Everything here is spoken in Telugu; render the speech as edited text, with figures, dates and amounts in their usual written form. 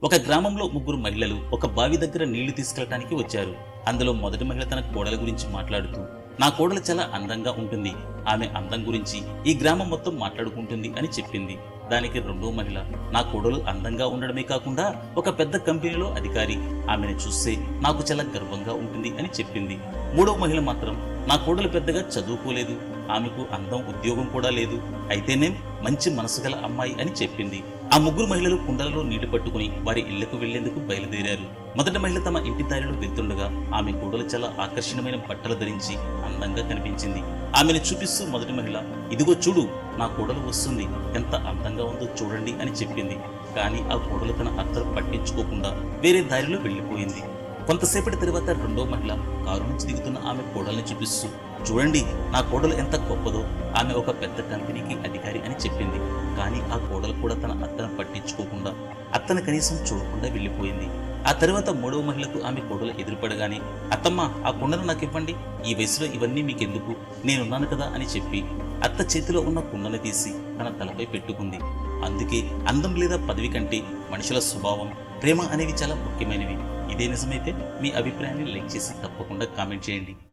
ఒక గ్రామంలో ముగ్గురు మహిళలు ఒక బావి దగ్గర నీళ్లు తీసుకెళ్లడానికి వచ్చారు. అందులో మొదటి మహిళ తన కోడల గురించి మాట్లాడుతూ, నా కోడలు చాలా అందంగా ఉంటుంది, ఆమె అందం గురించి ఈ గ్రామం మొత్తం మాట్లాడుకుంటుంది అని చెప్పింది. దానికి రెండో మహిళ, నా కోడలు అందంగా ఉండడమే కాకుండా ఒక పెద్ద కంపెనీలో అధికారి, ఆమెను చూస్తే నాకు చాలా గర్వంగా ఉంటుంది అని చెప్పింది. మూడో మహిళ మాత్రం, నా కోడలు పెద్దగా చదువుకోలేదు, ఆమెకు అందం ఉద్యోగం కూడా లేదు, అయితేనేం మంచి మనసు గల అమ్మాయి అని చెప్పింది. ఆ ముగ్గురు మహిళలు కుండలలో నీళ్లు పట్టుకుని వారి ఇళ్లకు వెళ్లేందుకు బయలుదేరారు. మొదటి మహిళ తమ ఇంటి దారిలో వెళ్తుండగా ఆమె కోడలు చాలా ఆకర్షణీయమైన బట్టలు ధరించి అందంగా కనిపించింది. ఆమెను చూపిస్తూ మొదటి మహిళ, ఇదిగో చూడు, నా కోడలు వస్తుంది, ఎంత అందంగా ఉందో చూడండి అని చెప్పింది. కానీ ఆ కోడలు తన అత్తరు పట్టించుకోకుండా వేరే దారిలో వెళ్లిపోయింది. కొంతసేపటి తర్వాత రెండో మహిళ కారు నుంచి దిగుతున్న ఆమె కోడల్ని చూపిస్తూ, చూడండి, నా కోడలు ఎంత గొప్పదో, ఆమె ఒక పెద్ద కంపెనీకి అధికారి అని చెప్పింది. కానీ ఆ కోడలు కూడా తన అత్తను పట్టించుకోకుండా అత్తను కనీసం చూడకుండా వెళ్లిపోయింది. ఆ తర్వాత మూడవ మహిళకు ఆమె కోడలు ఎదురుపడగానే, అత్తమ్మ, ఆ కుండను నాకు ఇవ్వండి, ఈ వయసులో ఇవన్నీ మీకెందుకు, నేనున్నాను కదా అని చెప్పి అత్త చేతిలో ఉన్న కుండను తీసి తన తలపై పెట్టుకుంది. అందుకే అందం లేదా పదవి కంటే మనుషుల స్వభావం, ప్రేమ అనేవి చాలా ముఖ్యమైనవి. ఇదే నిజమైతే మీ అభిప్రాయాన్ని లైక్ చేసి తప్పకుండా కామెంట్ చేయండి.